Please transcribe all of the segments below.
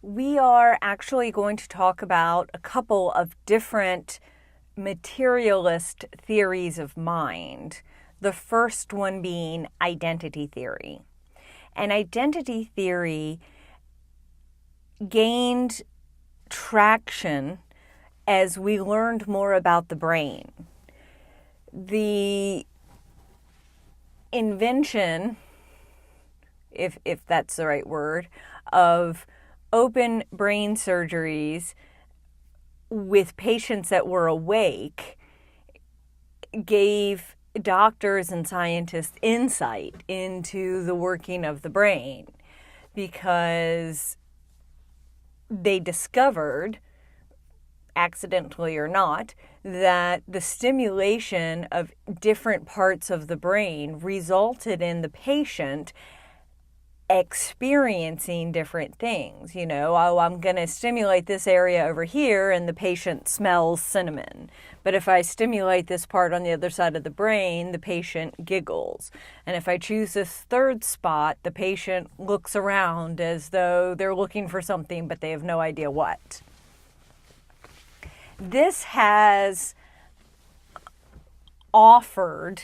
we are actually going to talk about a couple of different materialist theories of mind. The first one being identity theory. And identity theory gained traction as we learned more about the brain. The invention, if that's the right word, of open brain surgeries with patients that were awake gave doctors and scientists insight into the working of the brain, because they discovered, accidentally or not, that the stimulation of different parts of the brain resulted in the patient experiencing different things. You know, oh, I'm going to stimulate this area over here and the patient smells cinnamon. But if I stimulate this part on the other side of the brain, the patient giggles. And if I choose this third spot, the patient looks around as though they're looking for something, but they have no idea what. This has offered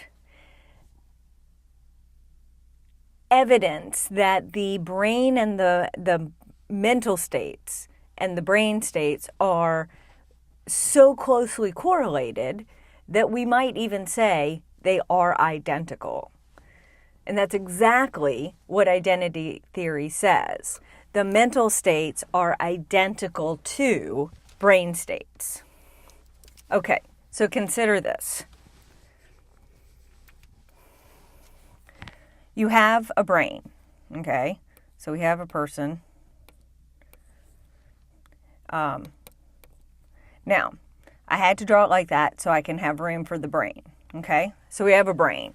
evidence that the brain and the mental states and the brain states are so closely correlated that we might even say they are identical. And that's exactly what identity theory says. The mental states are identical to brain states. Okay, so consider this. You have a brain, okay? So we have a person. Now, I had to draw it like that so I can have room for the brain, okay? So we have a brain.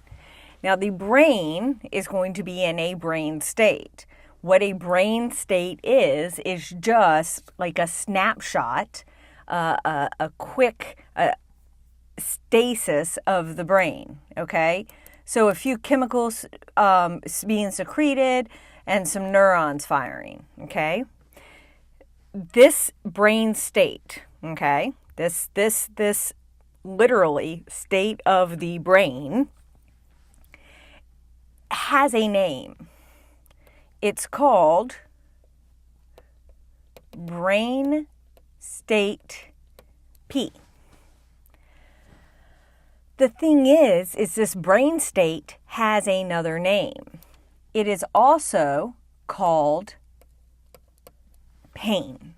Now, the brain is going to be in a brain state. What a brain state is just like a snapshot, a quick stasis of the brain, okay? So a few chemicals being secreted and some neurons firing, okay? This brain state, okay, this literally state of the brain has a name. It's called brain state P. The thing is this brain state has another name. It is also called pain.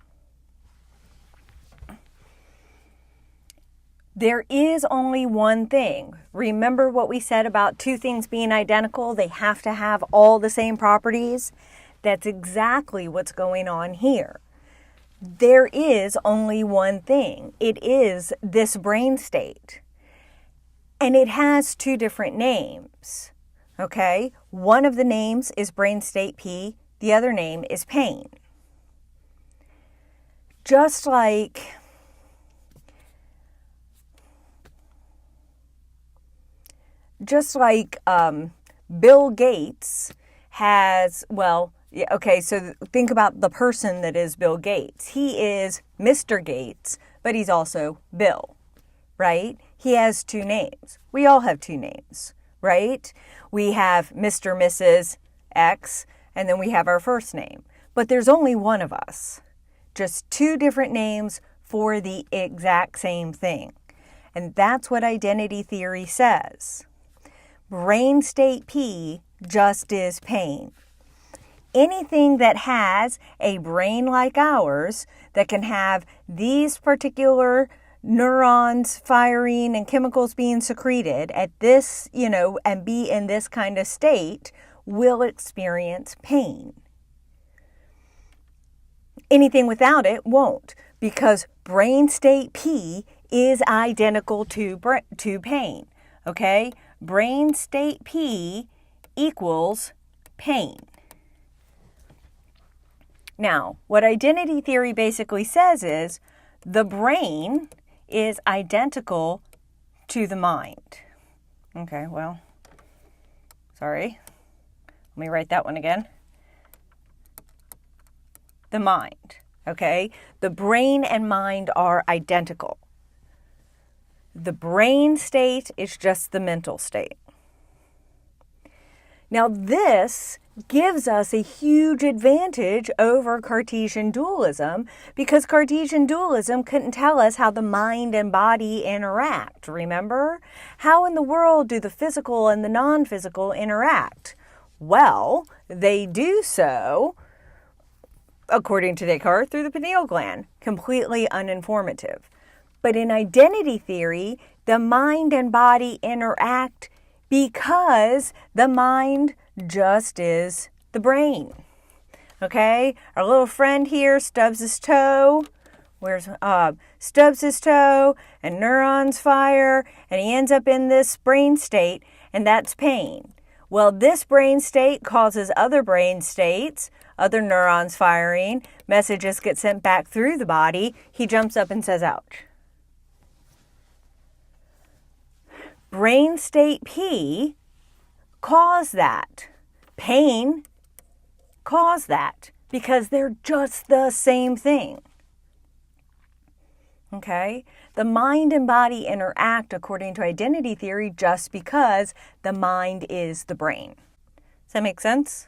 There is only one thing. Remember what we said about two things being identical? They have to have all the same properties. That's exactly what's going on here. There is only one thing. It is this brain state. And it has two different names, okay? One of the names is brain state P. The other name is pain. Just like Bill Gates has, well, yeah, okay, so think about the person that is Bill Gates. He is Mr. Gates, but he's also Bill, right? He has two names. We all have two names, right? We have Mr., Mrs. X, and then we have our first name. But there's only one of us. Just two different names for the exact same thing. And that's what identity theory says. Brain state P just is pain. Anything that has a brain like ours that can have these particular neurons firing and chemicals being secreted at this, and be in this kind of state will experience pain. Anything without it won't, because brain state P is identical to pain, okay? Brain state P equals pain. Now, what identity theory basically says is the brain is identical to the mind. Okay, well, sorry. Let me write that one again. the mind. Okay? The brain and mind are identical. The brain state is just the mental state. Now, this gives us a huge advantage over Cartesian dualism because Cartesian dualism couldn't tell us how the mind and body interact, remember? How in the world do the physical and the non-physical interact? Well, they do so, according to Descartes, through the pineal gland, completely uninformative. But in identity theory, the mind and body interact because the mind just is the brain. Okay? Our little friend here stubs his toe. Stubs his toe and neurons fire and he ends up in this brain state, and that's pain. Well, this brain state causes other brain states, other neurons firing, messages get sent back through the body. He jumps up and says, ouch. Brain state P caused that. Pain caused that because they're just the same thing. Okay? The mind and body interact according to identity theory just because the mind is the brain. Does that make sense?